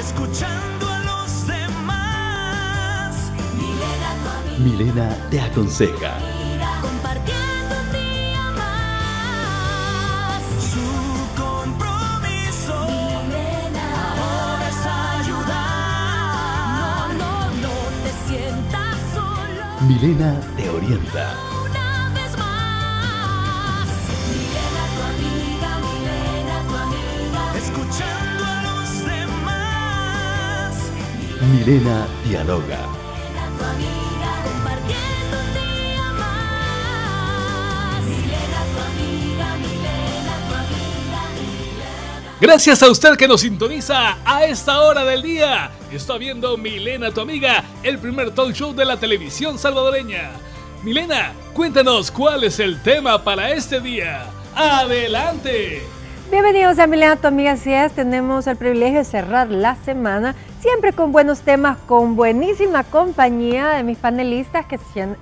escuchando a los demás. Milena te aconseja. Compartiendo un día más. Su compromiso ahora es ayudar. No te sientas solo. Milena te orienta. Una vez más. Milena tu amiga. Escuchando a los demás. Milena dialoga. Compartiendo un día más. Milena tu amiga. Gracias a usted que nos sintoniza a esta hora del día. Está viendo Milena, tu amiga, el primer talk show de la televisión salvadoreña. Milena, cuéntanos cuál es el tema para este día. ¡Adelante! Bienvenidos a Milena, tu amiga. Así es, tenemos el privilegio de cerrar la semana siempre con buenos temas, con buenísima compañía de mis panelistas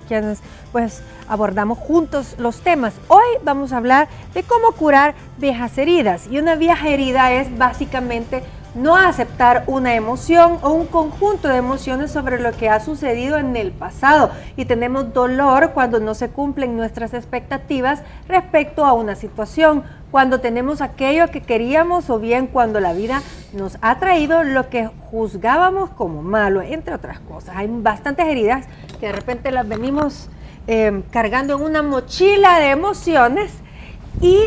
quienes pues abordamos juntos los temas. Hoy vamos a hablar de cómo curar viejas heridas, y una vieja herida es básicamente no aceptar una emoción o un conjunto de emociones sobre lo que ha sucedido en el pasado, y tenemos dolor cuando no se cumplen nuestras expectativas respecto a una situación, cuando tenemos aquello que queríamos, o bien cuando la vida nos ha traído lo que juzgábamos como malo, entre otras cosas. Hay bastantes heridas que de repente las venimos cargando en una mochila de emociones y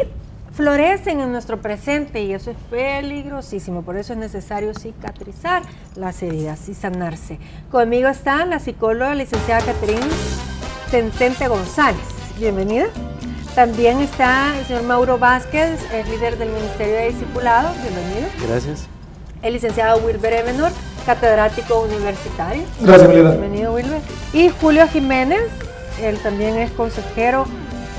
florecen en nuestro presente, y eso es peligrosísimo. Por eso es necesario cicatrizar las heridas y sanarse. Conmigo está la psicóloga licenciada Catherine Tencente González. Bienvenida. También está el señor Mauro Vázquez, el líder del Ministerio de Discipulado. Bienvenido. Gracias. El licenciado Wilber Ebenor, catedrático universitario. Gracias, Milena. Bienvenido, Wilber. Y Julio Jiménez, él también es consejero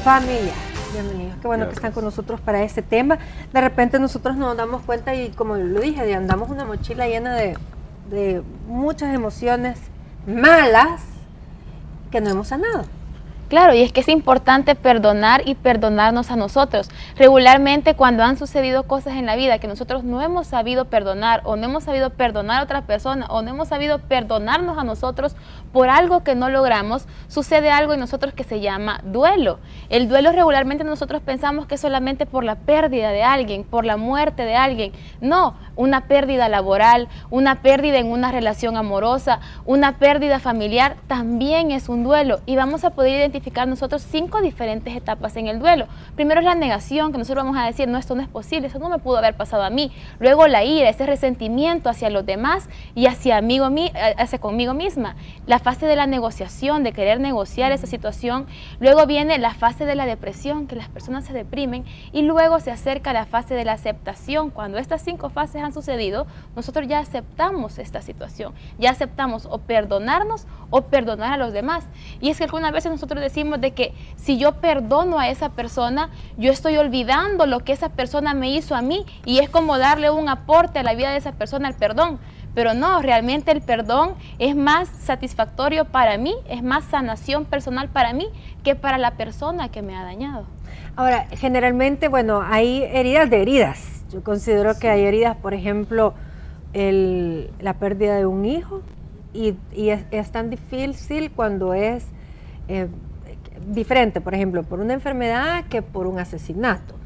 familiar. Bienvenidos, qué bueno que están con nosotros para este tema. De repente nosotros nos damos cuenta, y como lo dije, andamos una mochila llena de muchas emociones malas que no hemos sanado. Claro, y es que es importante perdonar y perdonarnos a nosotros. Regularmente, cuando han sucedido cosas en la vida que nosotros no hemos sabido perdonar, o no hemos sabido perdonar a otra persona, o no hemos sabido perdonarnos a nosotros por algo que no logramos, sucede algo en nosotros que se llama duelo. El duelo regularmente nosotros pensamos que es solamente por la pérdida de alguien, por la muerte de alguien. No, una pérdida laboral, una pérdida en una relación amorosa, una pérdida familiar también es un duelo, y vamos a poder identificar nosotros 5 diferentes etapas en el duelo. Primero es la negación, que nosotros vamos a decir, no, esto no es posible, eso no me pudo haber pasado a mí. Luego la ira, ese resentimiento hacia los demás y hacia conmigo misma. La fase de la negociación, de querer negociar esa situación. Luego viene la fase de la depresión, que las personas se deprimen, y luego se acerca la fase de la aceptación. Cuando estas 5 fases han sucedido, nosotros ya aceptamos esta situación, ya aceptamos o perdonarnos o perdonar a los demás. Y es que algunas veces nosotros decimos de que si yo perdono a esa persona, yo estoy olvidando lo que esa persona me hizo a mí, y es como darle un aporte a la vida de esa persona el perdón. Pero no, realmente el perdón es más satisfactorio para mí, es más sanación personal para mí que para la persona que me ha dañado. Ahora, generalmente, bueno, hay heridas de heridas. Yo considero que hay heridas, por ejemplo, la pérdida de un hijo, y es tan difícil cuando es diferente, por ejemplo, por una enfermedad que por un asesinato.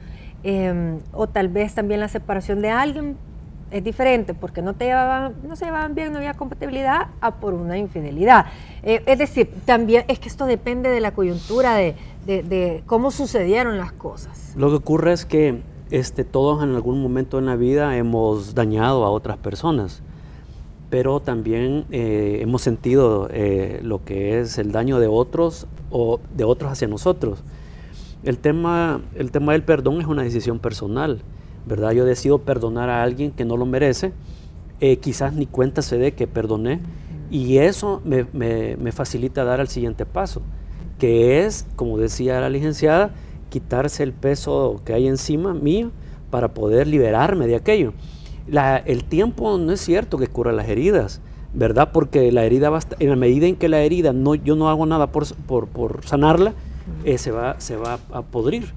O tal vez también la separación de alguien es diferente porque no se llevaban bien, no había compatibilidad, a por una infidelidad. Es decir, también es que esto depende de la coyuntura, de cómo sucedieron las cosas. Lo que ocurre es que todos en algún momento en la vida hemos dañado a otras personas, pero también hemos sentido lo que es el daño de otros o de otros hacia nosotros. El tema del perdón es una decisión personal, ¿verdad? Yo decido perdonar a alguien que no lo merece, quizás ni cuenta se dé que perdoné, y eso me facilita dar al siguiente paso, que es, como decía la licenciada, quitarse el peso que hay encima mío para poder liberarme de aquello. El tiempo no es cierto que cura las heridas, ¿verdad? Porque la herida en la medida en que la herida yo no hago nada por sanarla, se va a podrir.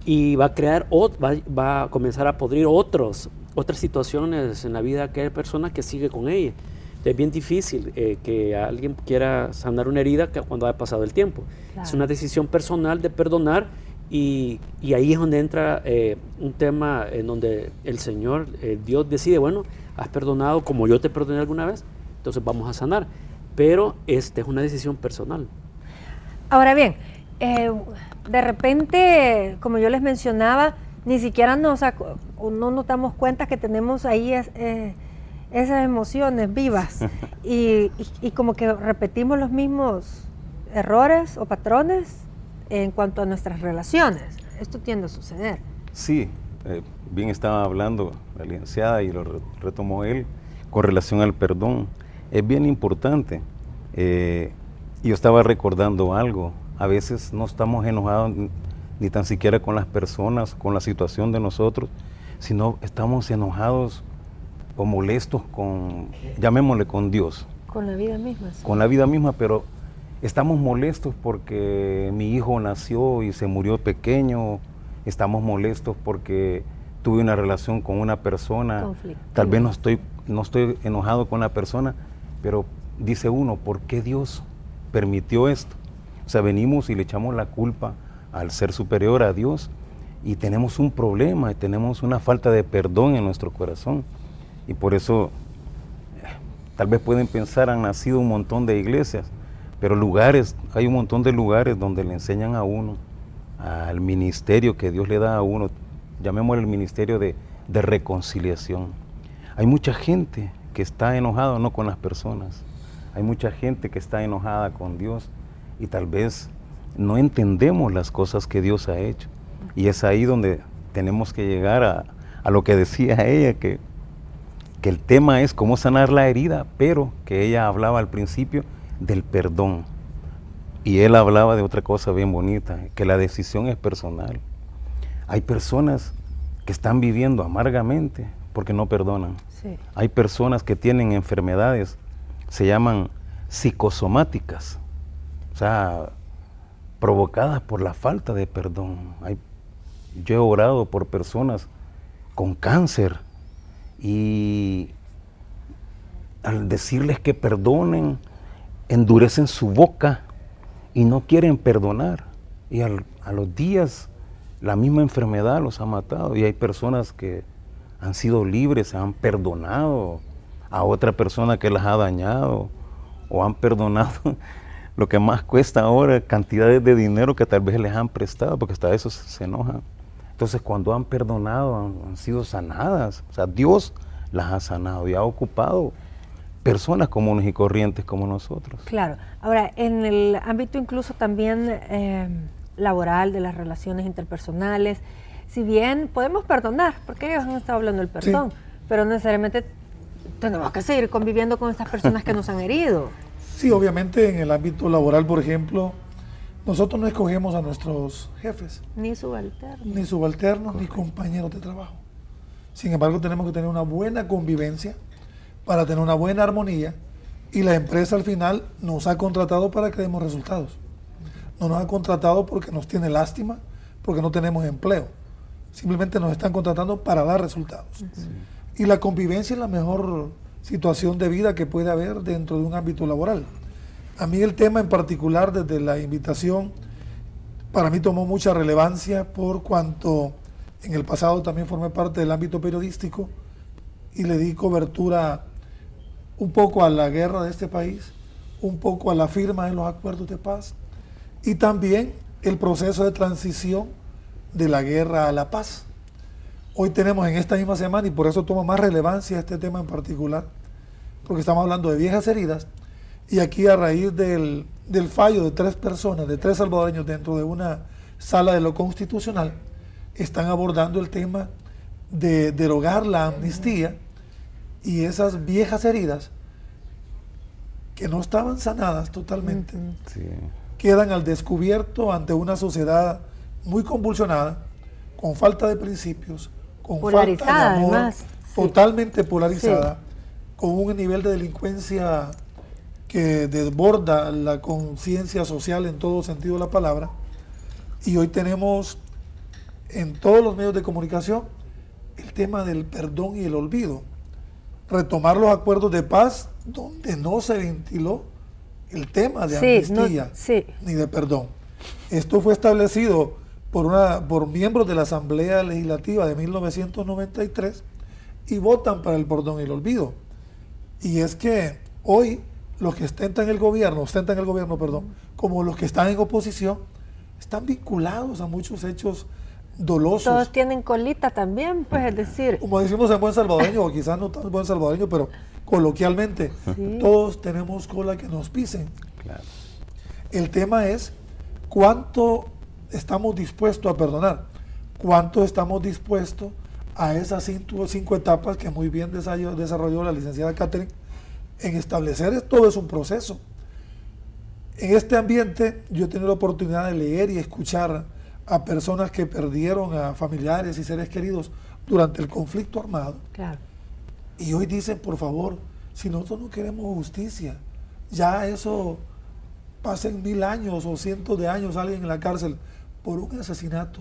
y va a crear, va a comenzar a podrir otras situaciones en la vida de aquella persona que sigue con ella. Entonces, es bien difícil que alguien quiera sanar una herida cuando ha pasado el tiempo. Claro. Es una decisión personal de perdonar, y ahí es donde entra un tema en donde el Señor, Dios decide, bueno, has perdonado como yo te perdoné alguna vez, entonces vamos a sanar. Pero esta es una decisión personal. Ahora bien, de repente, como yo les mencionaba, ni siquiera no nos damos cuenta que tenemos ahí esas emociones vivas y como que repetimos los mismos errores o patrones en cuanto a nuestras relaciones. Esto tiende a suceder. Sí, bien estaba hablando la licenciada y lo retomó él con relación al perdón. Es bien importante. Yo estaba recordando algo. A veces no estamos enojados ni tan siquiera con las personas, con la situación de nosotros, sino estamos enojados o molestos llamémosle con Dios. Con la vida misma. Sí. Con la vida misma, pero estamos molestos porque mi hijo nació y se murió pequeño. Estamos molestos porque tuve una relación con una persona. Tal vez no estoy enojado con la persona, pero dice uno, ¿por qué Dios permitió esto? O sea, venimos y le echamos la culpa al ser superior, a Dios, y tenemos un problema, y tenemos una falta de perdón en nuestro corazón. Y por eso, tal vez pueden pensar, han nacido un montón de iglesias, pero hay un montón de lugares donde le enseñan a uno, al ministerio que Dios le da a uno, llamémosle el ministerio de reconciliación. Hay mucha gente que está enojada no con las personas, hay mucha gente que está enojada con Dios y tal vez no entendemos las cosas que Dios ha hecho. Y es ahí donde tenemos que llegar a lo que decía ella, que el tema es cómo sanar la herida, pero que ella hablaba al principio del perdón. Y él hablaba de otra cosa bien bonita, que la decisión es personal. Hay personas que están viviendo amargamente porque no perdonan. Sí. Hay personas que tienen enfermedades, se llaman psicosomáticas, o sea, provocadas por la falta de perdón. Yo he orado por personas con cáncer y al decirles que perdonen, endurecen su boca y no quieren perdonar. Y a los días la misma enfermedad los ha matado. Y hay personas que han sido libres, han perdonado a otra persona que las ha dañado, o han perdonado lo que más cuesta ahora, cantidades de dinero que tal vez les han prestado, porque hasta eso se enojan. Entonces, cuando han perdonado, han sido sanadas. O sea, Dios las ha sanado y ha ocupado personas comunes y corrientes como nosotros. Claro. Ahora, en el ámbito incluso también laboral, de las relaciones interpersonales, si bien podemos perdonar, porque ellos han estado hablando del perdón, sí, pero no necesariamente tenemos que seguir conviviendo con estas personas que nos han herido. Sí, obviamente en el ámbito laboral, por ejemplo, nosotros no escogemos a nuestros jefes. Ni subalternos. Ni subalternos, ni compañeros de trabajo. Sin embargo, tenemos que tener una buena convivencia para tener una buena armonía, y la empresa al final nos ha contratado para que demos resultados. No nos ha contratado porque nos tiene lástima, porque no tenemos empleo. Simplemente nos están contratando para dar resultados. Sí. Y la convivencia es la mejor situación de vida que puede haber dentro de un ámbito laboral. A mí el tema en particular, desde la invitación, para mí tomó mucha relevancia por cuanto en el pasado también formé parte del ámbito periodístico y le di cobertura un poco a la guerra de este país, un poco a la firma de los acuerdos de paz y también el proceso de transición de la guerra a la paz. Hoy tenemos en esta misma semana, y por eso toma más relevancia este tema en particular, porque estamos hablando de viejas heridas, y aquí a raíz del fallo de 3 personas, de 3 salvadoreños dentro de una sala de lo constitucional, están abordando el tema de derogar la amnistía y esas viejas heridas que no estaban sanadas totalmente, sí, quedan al descubierto ante una sociedad muy convulsionada, con falta de principios, con falta de amor, además, totalmente polarizada, sí, con un nivel de delincuencia que desborda la conciencia social en todo sentido de la palabra. Y hoy tenemos en todos los medios de comunicación el tema del perdón y el olvido. Retomar los acuerdos de paz donde no se ventiló el tema de amnistía ni de perdón. Esto fue establecido por miembros de la Asamblea Legislativa de 1993 y votan para el perdón y el olvido. Y es que hoy los que ostentan el gobierno, como los que están en oposición, están vinculados a muchos hechos dolosos. Todos tienen colita también, pues, es decir. Como decimos en buen salvadoreño, o quizás no tan buen salvadoreño, pero coloquialmente, todos tenemos cola que nos pisen. Claro. El tema es cuánto estamos dispuestos a perdonar, cuánto estamos dispuestos a esas cinco etapas que muy bien desarrolló la licenciada Catherine. En establecer todo es un proceso. En este ambiente yo he tenido la oportunidad de leer y escuchar a personas que perdieron a familiares y seres queridos durante el conflicto armado. Claro. Y hoy dicen, por favor, si nosotros no queremos justicia, ya eso pasen 1000 años o cientos de años alguien en la cárcel por un asesinato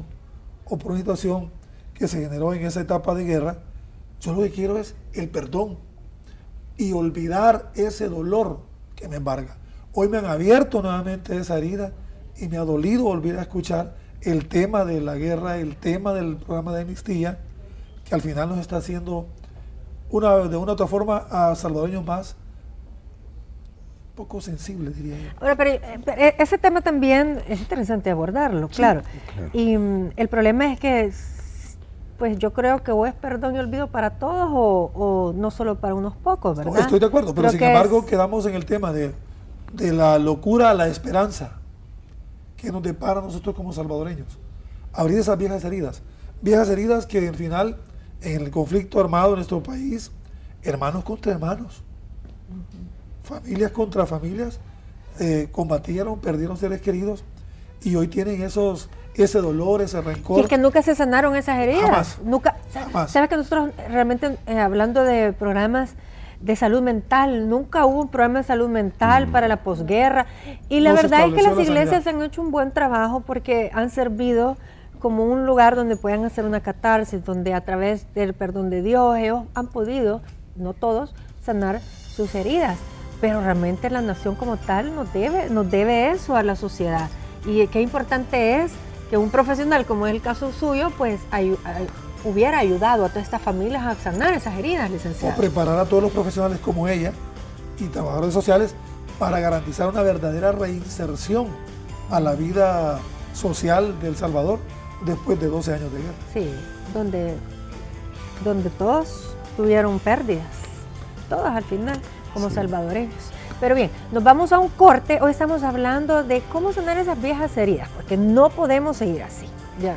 o por una situación que se generó en esa etapa de guerra. Yo lo que quiero es el perdón y olvidar ese dolor que me embarga. Hoy me han abierto nuevamente esa herida y me ha dolido volver a escuchar el tema de la guerra, el tema del programa de amnistía, que al final nos está haciendo de una u otra forma a salvadoreños más poco sensibles, diría yo. Ahora, pero ese tema también es interesante abordarlo, claro. Claro. Y el problema es que, pues yo creo que o es perdón y olvido para todos o no solo para unos pocos, ¿verdad? No, estoy de acuerdo, pero Creo sin que embargo quedamos en el tema de la locura a la esperanza que nos depara a nosotros como salvadoreños. Abrir esas viejas heridas que al final en el conflicto armado en nuestro país, hermanos contra hermanos, familias contra familias, combatieron, perdieron seres queridos y hoy tienen ese dolor, ese rencor. Y es que nunca se sanaron esas heridas. Jamás. Nunca. Jamás. ¿Sabes que nosotros realmente, hablando de programas de salud mental, nunca hubo un programa de salud mental para la posguerra? Y la No se verdad es que estableció las la iglesias sanidad. han hecho un buen trabajo porque han servido como un lugar donde puedan hacer una catarsis, donde a través del perdón de Dios ellos han podido, no todos, sanar sus heridas. Pero realmente la nación como tal nos debe eso a la sociedad. Y qué importante es que un profesional, como es el caso suyo, pues hubiera ayudado a todas estas familias a sanar esas heridas, O licenciada. preparar a todos los profesionales como ella y trabajadores sociales para garantizar una verdadera reinserción a la vida social de El Salvador después de 12 años de guerra. Sí, donde todos tuvieron pérdidas, todos al final, como salvadoreños. Pero bien, nos vamos a un corte. Hoy estamos hablando de cómo sanar esas viejas heridas, porque no podemos seguir así. Ya.